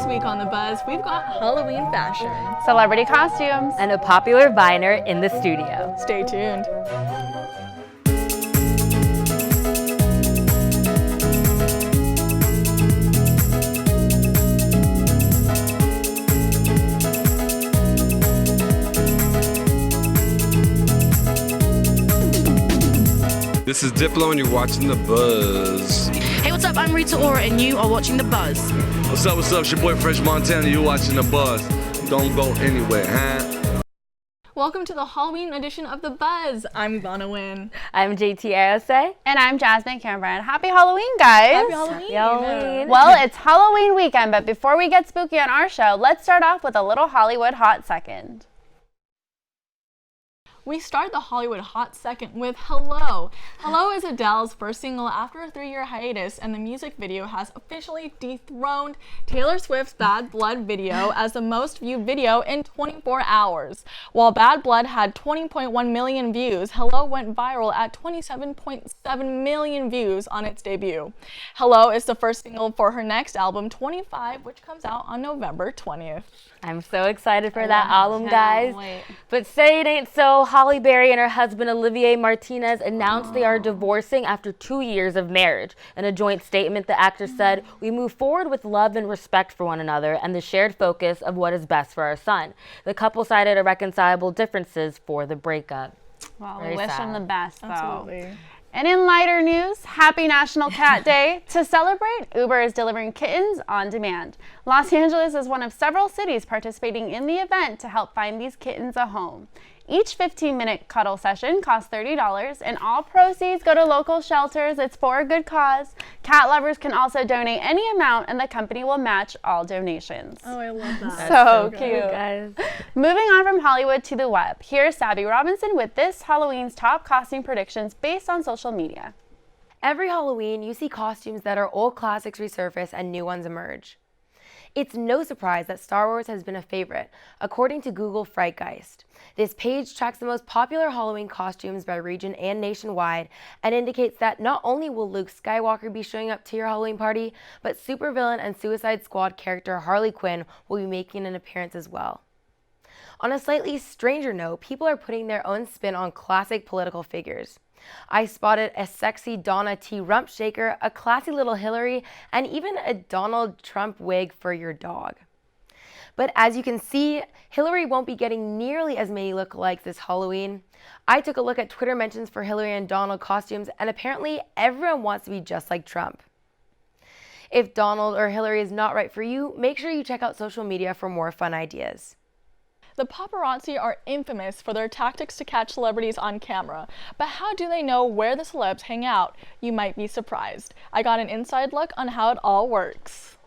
This week on The Buzz, we've got Halloween fashion, celebrity costumes, and a popular viner in the studio. Stay tuned. This is Diplo and you're watching The Buzz. Hey, what's up? I'm Rita Ora and you are watching The Buzz. What's up? It's your boy Fresh Montana. You're watching The Buzz. Don't go anywhere, huh? Welcome to the Halloween edition of The Buzz. I'm Ivana Wynn. I'm JT Arose. And I'm Jasmine Cameron. Happy Halloween, guys. Happy Halloween. Halloween. Well, it's Halloween weekend, but before we get spooky on our show, let's start off with a little Hollywood hot second. We start the Hollywood hot second with Hello. Hello is Adele's first single after a 3-year hiatus, and the music video has officially dethroned Taylor Swift's Bad Blood video as the most viewed video in 24 hours. While Bad Blood had 20.1 million views, Hello went viral at 27.7 million views on its debut. Hello is the first single for her next album, 25, which comes out on November 20th. I'm so excited for that album, guys. But say it ain't so. Holly Berry and her husband Olivier Martinez announced they are divorcing after 2 years of marriage. In a joint statement, the actor said, "We move forward with love and respect for one another and the shared focus of what is best for our son." The couple cited irreconcilable differences for the breakup. Well, Very we wish sad. them the best, though. Absolutely. And in lighter news, happy National Cat Day. To celebrate, Uber is delivering kittens on demand. Los Angeles is one of several cities participating in the event to help find these kittens a home. Each 15-minute cuddle session costs $30, and all proceeds go to local shelters. It's for a good cause. Cat lovers can also donate any amount, and the company will match all donations. Oh, I love that. So Good, cute. guys. Moving on from Hollywood to the web, here's Sabby Robinson with this Halloween's top costume predictions based on social media. Every Halloween, you see costumes that are old classics resurface and new ones emerge. It's no surprise that Star Wars has been a favorite, according to Google Frightgeist. This page tracks the most popular Halloween costumes by region and nationwide and indicates that not only will Luke Skywalker be showing up to your Halloween party, but supervillain and Suicide Squad character Harley Quinn will be making an appearance as well. On a slightly stranger note, people are putting their own spin on classic political figures. I spotted a sexy Donna T. Rump Shaker, a classy little Hillary, and even a Donald Trump wig for your dog. But as you can see, Hillary won't be getting nearly as many lookalikes this Halloween. I took a look at Twitter mentions for Hillary and Donald costumes, and apparently everyone wants to be just like Trump. If Donald or Hillary is not right for you, make sure you check out social media for more fun ideas. The paparazzi are infamous for their tactics to catch celebrities on camera. But how do they know where the celebs hang out? You might be surprised. I got an inside look on how it all works.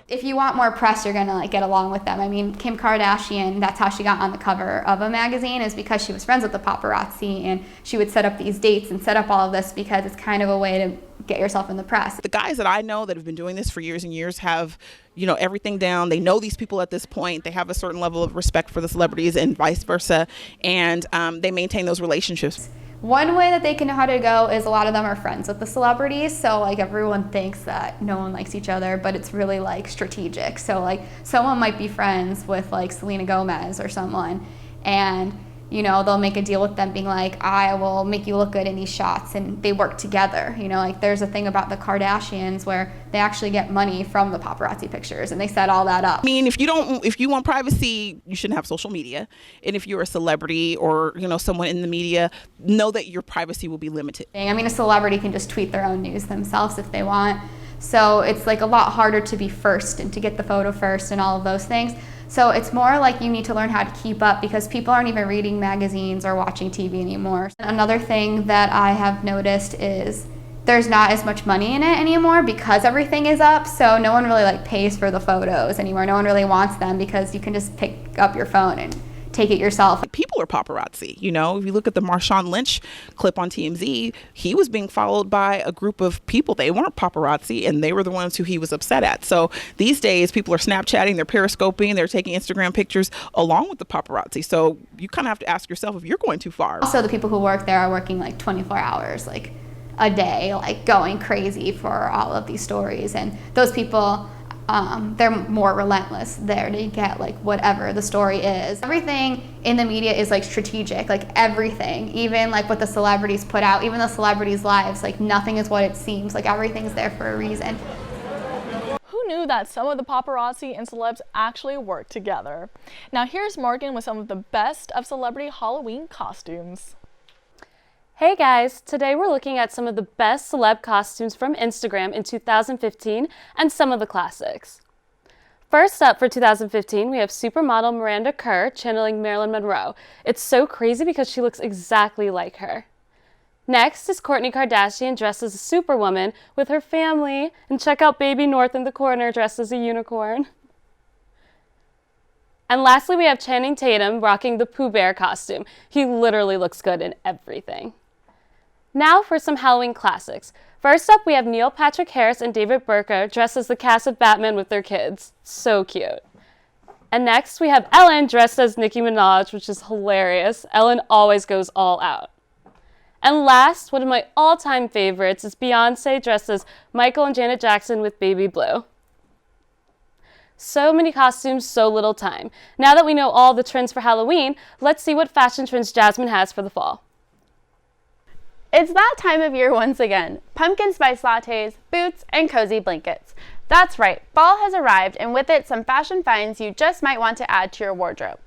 If you want more press, you're gonna get along with them. I mean, Kim Kardashian, that's how she got on the cover of a magazine, is because she was friends with the paparazzi, and she would set up these dates and set up all of this because it's kind of a way to get yourself in the press. The guys that I know that have been doing this for years and years have, everything down. They know these people at this point. They have a certain level of respect for the celebrities and vice versa, and they maintain those relationships. One way that they can know how to go is a lot of them are friends with the celebrities, so everyone thinks that no one likes each other, but it's really strategic. So someone might be friends with Selena Gomez or someone, and they'll make a deal with them being I will make you look good in these shots, and they work together. There's a thing about the Kardashians where they actually get money from the paparazzi pictures, and they set all that up. I mean, if you want privacy, you shouldn't have social media. And if you're a celebrity or, someone in the media, know that your privacy will be limited. I mean, a celebrity can just tweet their own news themselves if they want. So it's a lot harder to be first and to get the photo first and all of those things. So it's more you need to learn how to keep up because people aren't even reading magazines or watching TV anymore. Another thing that I have noticed is there's not as much money in it anymore because everything is up. So no one really pays for the photos anymore. No one really wants them because you can just pick up your phone and take it yourself. People are paparazzi. If you look at the Marshawn Lynch clip on TMZ, he was being followed by a group of people. They weren't paparazzi, and they were the ones who he was upset at. So these days, people are Snapchatting, they're periscoping, they're taking Instagram pictures along with the paparazzi. So you kind of have to ask yourself if you're going too far. Also, the people who work there are working 24 hours. a day, like going crazy for all of these stories. And those people, they're more relentless there to get like whatever the story is. Everything in the media is like strategic, like everything, even like what the celebrities put out, even the celebrities' lives, like nothing is what it seems, like everything's there for a reason. Who knew that some of the paparazzi and celebs actually work together? Now here's Morgan with some of the best of celebrity Halloween costumes. Hey guys, today we're looking at some of the best celeb costumes from Instagram in 2015 and some of the classics. First up for 2015, we have supermodel Miranda Kerr channeling Marilyn Monroe. It's so crazy because she looks exactly like her. Next is Kourtney Kardashian dressed as a superwoman with her family, and check out baby North in the corner dressed as a unicorn. And lastly, we have Channing Tatum rocking the Pooh Bear costume. He literally looks good in everything. Now for some Halloween classics. First up, we have Neil Patrick Harris and David Burka dressed as the cast of Batman with their kids. So cute. And next, we have Ellen dressed as Nicki Minaj, which is hilarious. Ellen always goes all out. And last, one of my all-time favorites is Beyonce dressed as Michael and Janet Jackson with Baby Blue. So many costumes, so little time. Now that we know all the trends for Halloween, let's see what fashion trends Jasmine has for the fall. It's that time of year once again. Pumpkin spice lattes, boots, and cozy blankets. That's right, fall has arrived, and with it some fashion finds you just might want to add to your wardrobe.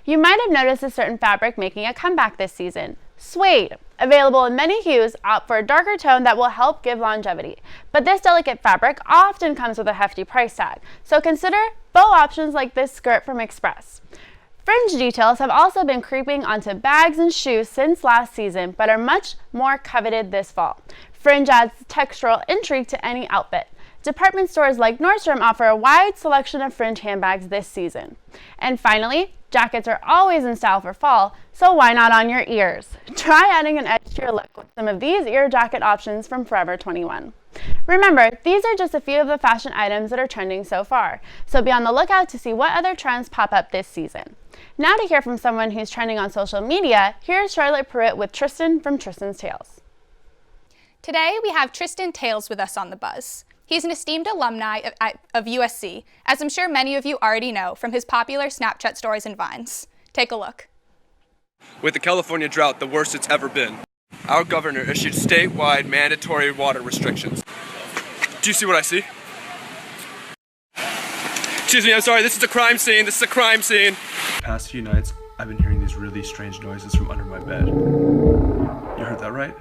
You might have noticed a certain fabric making a comeback this season. Suede. Available in many hues, opt for a darker tone that will help give longevity. But this delicate fabric often comes with a hefty price tag, so consider bow options like this skirt from Express. Fringe details have also been creeping onto bags and shoes since last season, but are much more coveted this fall. Fringe adds textural intrigue to any outfit. Department stores like Nordstrom offer a wide selection of fringe handbags this season. And finally, jackets are always in style for fall, so why not on your ears? Try adding an edge to your look with some of these ear jacket options from Forever 21. Remember, these are just a few of the fashion items that are trending so far, so be on the lookout to see what other trends pop up this season. Now to hear from someone who's trending on social media, here's Charlotte Pruitt with Tristan from Tristan's Tails. Today we have Tristan Tails with us on The Buzz. He's an esteemed alumni of USC, as I'm sure many of you already know from his popular Snapchat stories and vines. Take a look. With the California drought the worst it's ever been, our governor issued statewide mandatory water restrictions. Do you see what I see? Excuse me, I'm sorry, this is a crime scene, this is a crime scene. Past few nights, I've been hearing these really strange noises from under my bed. You heard that right?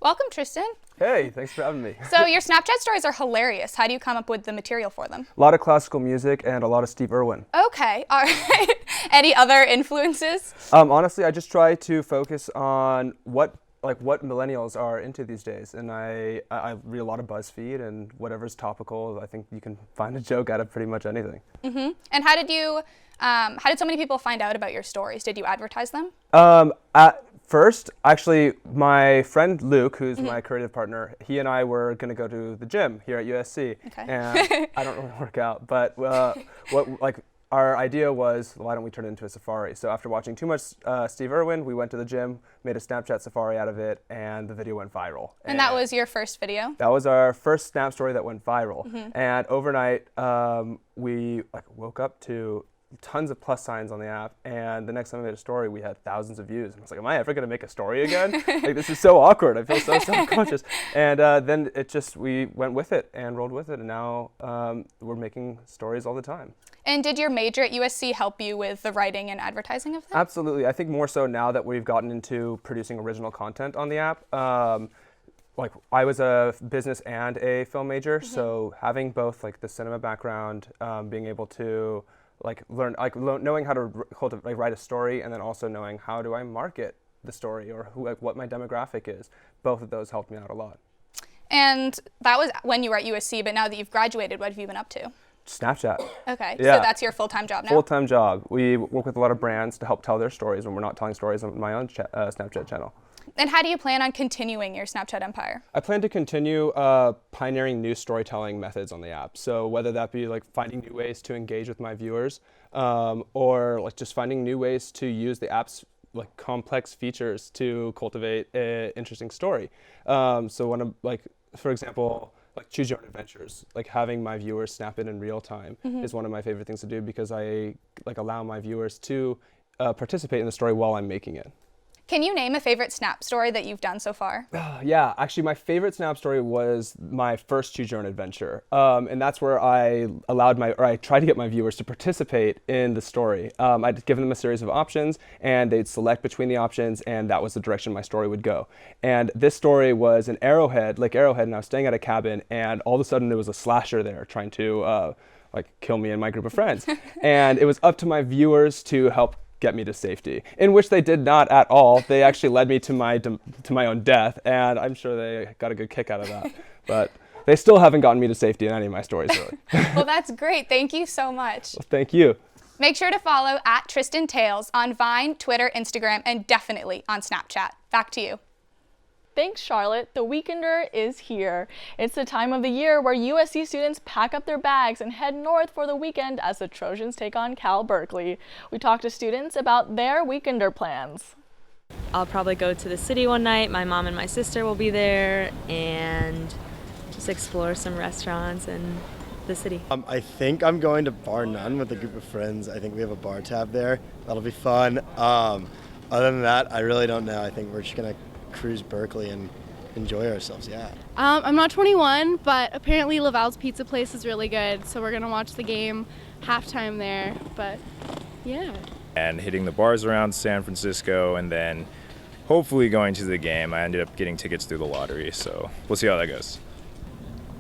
Welcome, Tristan. Hey, thanks for having me. So your Snapchat stories are hilarious. How do you come up with the material for them? A lot of classical music and a lot of Steve Irwin. Okay, all right. Any other influences? Honestly, I just try to focus on what millennials are into these days, and I read a lot of BuzzFeed, and whatever's topical, I think you can find a joke out of pretty much anything. Mm-hmm. And how did so many people find out about your stories? Did you advertise them? At first, actually, my friend Luke, who's my creative partner, he and I were going to go to the gym here at USC, and I don't really work out, but our idea was, why don't we turn it into a safari? So after watching too much Steve Irwin, we went to the gym, made a Snapchat safari out of it, and the video went viral. And that was your first video? That was our first Snap story that went viral. Mm-hmm. And overnight, we woke up to tons of plus signs on the app, and the next time I made a story, we had thousands of views. And I was like, am I ever gonna make a story again? This is so awkward. I feel so self-conscious. And then we went with it and rolled with it, and now we're making stories all the time. And did your major at USC help you with the writing and advertising of them? Absolutely. I think more so now that we've gotten into producing original content on the app. I was a business and a film major, so having both the cinema background, being able to learn, knowing how to write a story, and then also knowing how do I market the story or what my demographic is. Both of those helped me out a lot. And that was when you were at USC, but now that you've graduated, what have you been up to? Snapchat. Okay, yeah. So that's your full-time job now? Full-time job. We work with a lot of brands to help tell their stories when we're not telling stories on my own Snapchat channel. And how do you plan on continuing your Snapchat empire? I plan to continue pioneering new storytelling methods on the app. So whether that be like finding new ways to engage with my viewers, or like just finding new ways to use the app's like complex features to cultivate an interesting story. So when I'm like, for example, like choose your own adventures, like having my viewers snap in real time is one of my favorite things to do, because I like allow my viewers to participate in the story while I'm making it. Can you name a favorite Snap story that you've done so far? Yeah, actually my favorite Snap story was my first Choose Your Own Adventure. And that's where I tried to get my viewers to participate in the story. I'd given them a series of options and they'd select between the options, and that was the direction my story would go. And this story was in Arrowhead, Lake Arrowhead, and I was staying at a cabin, and all of a sudden there was a slasher there trying to like kill me and my group of friends. And it was up to my viewers to help get me to safety, in which they did not at all. They actually led me to my own death, and I'm sure they got a good kick out of that. But they still haven't gotten me to safety in any of my stories, really. Well, that's great. Thank you so much. Well, thank you. Make sure to follow @Tristan Tails on Vine, Twitter, Instagram, and definitely on Snapchat. Back to you. Thanks, Charlotte. The Weekender is here. It's the time of the year where USC students pack up their bags and head north for the weekend as the Trojans take on Cal Berkeley. We talked to students about their Weekender plans. I'll probably go to the city one night. My mom and my sister will be there, and just explore some restaurants in the city. I think I'm going to Bar None with a group of friends. I think we have a bar tab there. That'll be fun. Other than that, I really don't know. I think we're just going to cruise Berkeley and enjoy ourselves. Yeah. I'm not 21, but apparently Laval's Pizza Place is really good, so we're gonna watch the game halftime there. But yeah. And hitting the bars around San Francisco, and then hopefully going to the game. I ended up getting tickets through the lottery, so we'll see how that goes.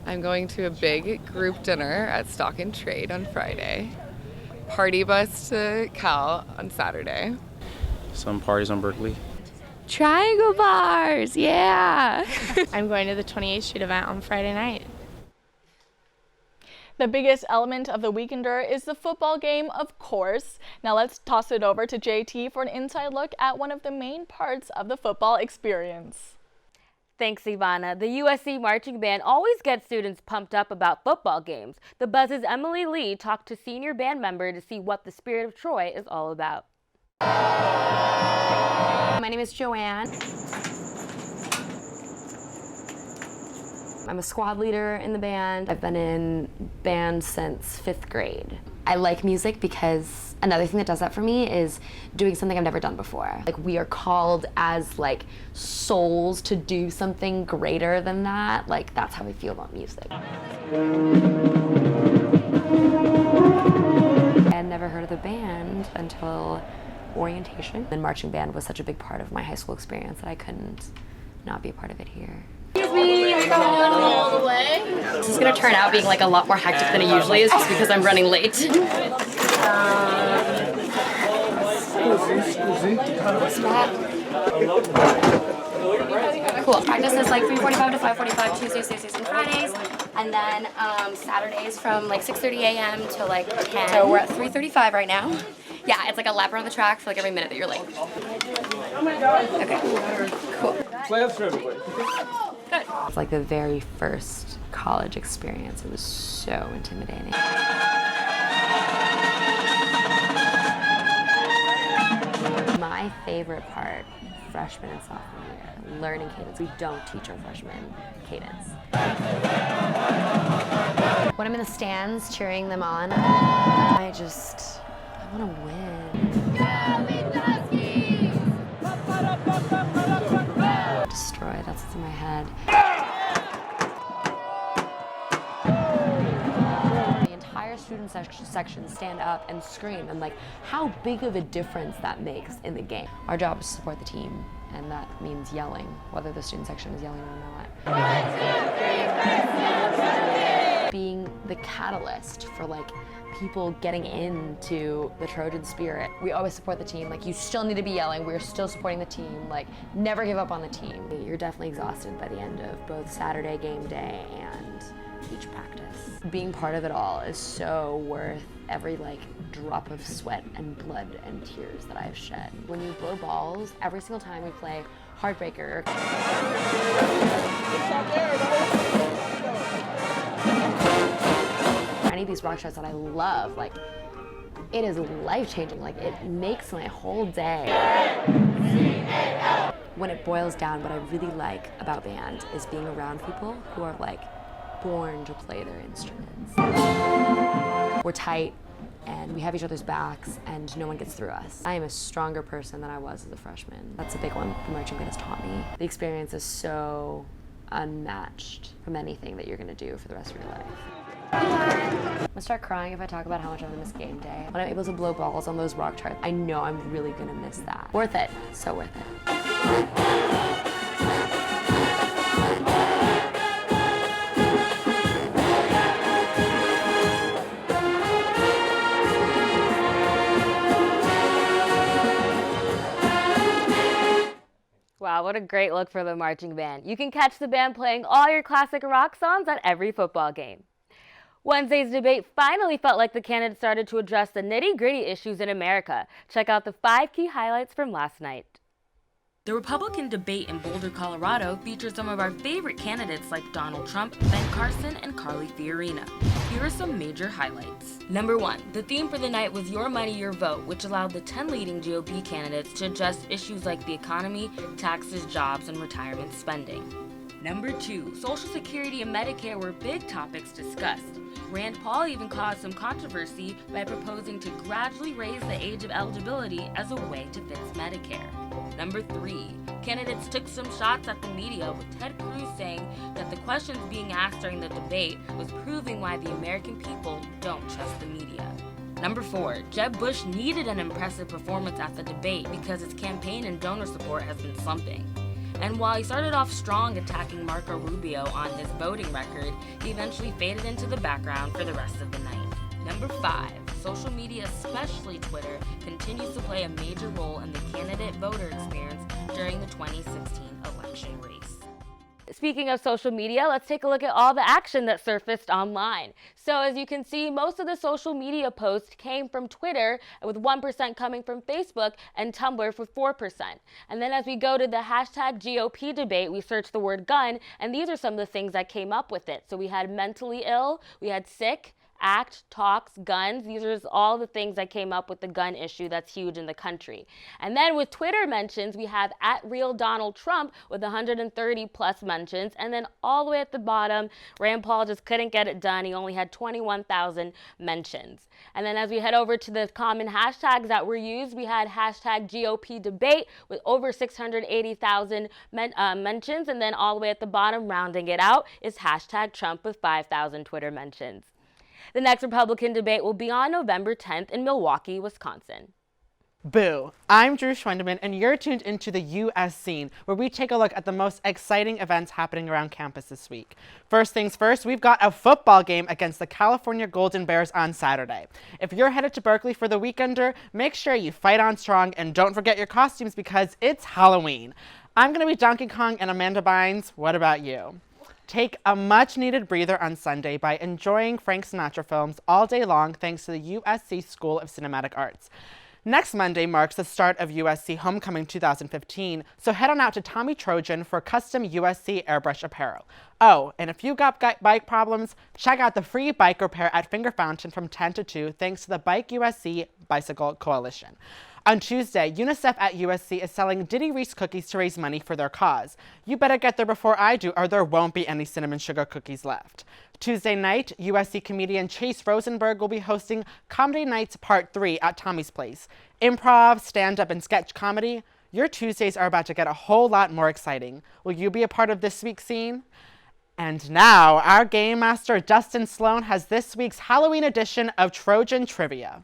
I'm going to a big group dinner at Stock and Trade on Friday. Party bus to Cal on Saturday. Some parties on Berkeley. Triangle bars, yeah. I'm going to the 28th Street event on Friday night. The biggest element of the Weekender is the football game, of course. Now let's toss it over to JT for an inside look at one of the main parts of the football experience. Thanks, Ivana. The USC marching band always gets students pumped up about football games. The Buzz's Emily Lee talked to senior band member to see what the Spirit of Troy is all about. My name is Joanne. I'm a squad leader in the band. I've been in band since 5th grade. I like music because another thing that does that for me is doing something I've never done before. Like, we are called as like souls to do something greater than that. Like, that's how I feel about music. I had never heard of the band until orientation. And marching band was such a big part of my high school experience that I couldn't not be a part of it here. Excuse me, we're going all the way. This is going to turn out being like a lot more hectic than it usually is just because I'm running late. Cool. Practice is like 3:45 to 5:45 Tuesdays, Thursdays, and Fridays. And then Saturdays from like 6:30 a.m. to like 10. So we're at 3:35 right now. Yeah, it's like a lap around the track for like every minute that you're late. Oh my God. Okay, cool. Good. It's like the very first college experience. It was so intimidating. My favorite part, freshman and sophomore year, learning cadence. We don't teach our freshmen cadence. When I'm in the stands cheering them on, I want to win. Destroy, that's what's in my head. The entire student section stand up and scream, and like how big of a difference that makes in the game. Our job is to support the team, and that means yelling, whether the student section is yelling or not. 1, 2, 3, being the catalyst for like people getting into the Trojan spirit. We always support the team. Like, you still need to be yelling. We're still supporting the team. Like, never give up on the team. You're definitely exhausted by the end of both Saturday game day and each practice. Being part of it all is so worth every drop of sweat and blood and tears that I've shed. When you blow balls, every single time we play Heartbreaker, any of these rock shots that I love, it is life-changing. It makes my whole day. When it boils down, what I really like about band is being around people who are born to play their instruments. We're tight and we have each other's backs and no one gets through us. I am a stronger person than I was as a freshman. That's a big one the marching band has taught me. The experience is so unmatched from anything that you're gonna do for the rest of your life. I'm gonna start crying if I talk about how much I'm gonna miss game day. When I'm able to blow balls on those rock charts, I know I'm really gonna miss that. Worth it, so worth it. Wow, what a great look for the marching band. You can catch the band playing all your classic rock songs at every football game. Wednesday's debate finally felt like the candidates started to address the nitty-gritty issues in America. Check out the 5 key highlights from last night. The Republican debate in Boulder, Colorado featured some of our favorite candidates like Donald Trump, Ben Carson, and Carly Fiorina. Here are some major highlights. Number 1, the theme for the night was Your Money, Your Vote, which allowed the 10 leading GOP candidates to address issues like the economy, taxes, jobs, and retirement spending. Number 2, Social Security and Medicare were big topics discussed. Rand Paul even caused some controversy by proposing to gradually raise the age of eligibility as a way to fix Medicare. Number 3, candidates took some shots at the media, with Ted Cruz saying that the questions being asked during the debate was proving why the American people don't trust the media. Number 4, Jeb Bush needed an impressive performance at the debate because his campaign and donor support has been slumping. And while he started off strong attacking Marco Rubio on his voting record, he eventually faded into the background for the rest of the night. Number 5, social media, especially Twitter, continues to play a major role in the candidate-voter experience during the 2016 election race. Speaking of social media, let's take a look at all the action that surfaced online. So as you can see, most of the social media posts came from Twitter, with 1% coming from Facebook and Tumblr for 4%. And then as we go to the hashtag GOP debate, we search the word gun, and these are some of the things that came up with it. So we had mentally ill, we had sick, ACT, talks, guns. These are all the things that came up with the gun issue that's huge in the country. And then with Twitter mentions, we have @RealDonaldTrump with 130 plus mentions. And then all the way at the bottom, Rand Paul just couldn't get it done. He only had 21,000 mentions. And then as we head over to the common hashtags that were used, we had hashtag GOP debate with over 680,000 mentions. And then all the way at the bottom, rounding it out, is hashtag Trump with 5,000 Twitter mentions. The next Republican debate will be on November 10th in Milwaukee, Wisconsin. Boo! I'm Drew Schwendeman, and you're tuned into the US Scene, where we take a look at the most exciting events happening around campus this week. First things first, we've got a football game against the California Golden Bears on Saturday. If you're headed to Berkeley for the weekender, make sure you fight on strong and don't forget your costumes because it's Halloween. I'm going to be Donkey Kong and Amanda Bynes. What about you? Take a much-needed breather on Sunday by enjoying Frank Sinatra films all day long thanks to the USC School of Cinematic Arts. Next Monday marks the start of USC Homecoming 2015, so head on out to Tommy Trojan for custom USC airbrush apparel. Oh, and if you got bike problems, check out the free bike repair at Finger Fountain from 10 to 2 thanks to the Bike USC Bicycle Coalition. On Tuesday, UNICEF at USC is selling Diddy Reese cookies to raise money for their cause. You better get there before I do, or there won't be any cinnamon sugar cookies left. Tuesday night, USC comedian Chase Rosenberg will be hosting Comedy Nights Part 3 at Tommy's Place. Improv, stand-up, and sketch comedy. Your Tuesdays are about to get a whole lot more exciting. Will you be a part of this week's scene? And now, our game master Dustin Sloan has this week's Halloween edition of Trojan Trivia.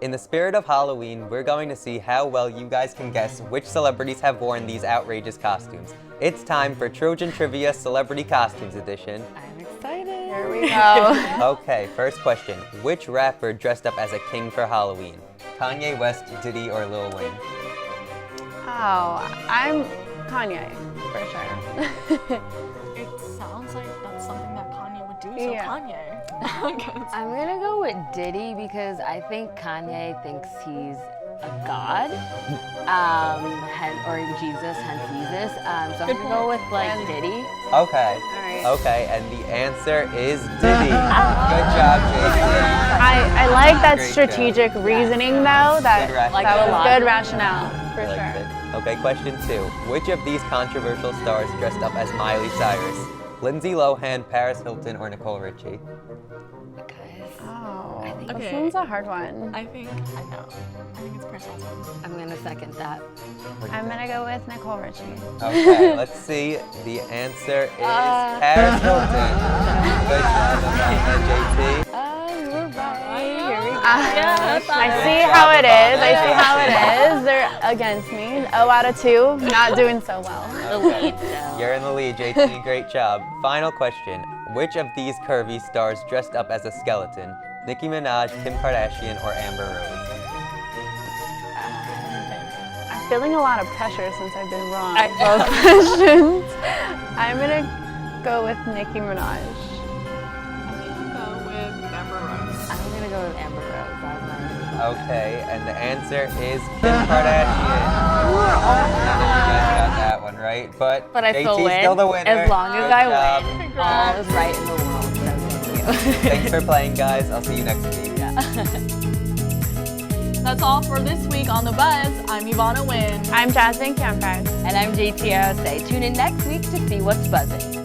In the spirit of Halloween, we're going to see how well you guys can guess which celebrities have worn these outrageous costumes. It's time for Trojan Trivia Celebrity Costumes Edition. I'm excited. Here we go. Okay, first question. Which rapper dressed up as a king for Halloween? Kanye West, Diddy, or Lil Wayne? Wow, I'm Kanye, for sure. It sounds like that's something that Kanye would do, so Yeah. Kanye. I'm gonna go with Diddy because I think Kanye thinks he's a god, or Jesus, hence Jesus. So I'm Good gonna go with like And- Diddy. Okay. right. Okay, and the answer is Diddy. Good job, JC. I like that Great strategic reasoning though, that, Good rationale. that was Like good rationale, for I liked sure. it. Okay, question 2. Which of these controversial stars dressed up as Miley Cyrus? Lindsay Lohan, Paris Hilton, or Nicole Richie? Oh, Okay. this one's a hard one. I think I know. I think it's Paris Hilton. I'm gonna second that. I'm gonna go with Nicole Richie. Okay, let's see. The answer is Paris Hilton. Good job, Amanda, JT. You were right. Here we go. I see how it is. I see how it is. They're against me. 0 out of 2. Not doing so well. Okay. You're in the lead, JT. Great job. Final question. Which of these curvy stars dressed up as a skeleton? Nicki Minaj, Kim Kardashian, or Amber Rose? I'm feeling a lot of pressure since I've been wrong both questions. I'm gonna go with Nicki Minaj. Go with Amber Rose. I'm gonna go with Amber Rose. Okay, and the answer is Kim Kardashian. None of you guys got that one right, but I JT's still win. still the winner. As long as Good I job. win, all is right in the world. So thank you. Thanks for playing, guys. I'll see you next week. That's all for this week on The Buzz. I'm Ivana Wynn. I'm Jasmine Camper. And I'm JTO. Stay tuned in next week to see what's buzzing.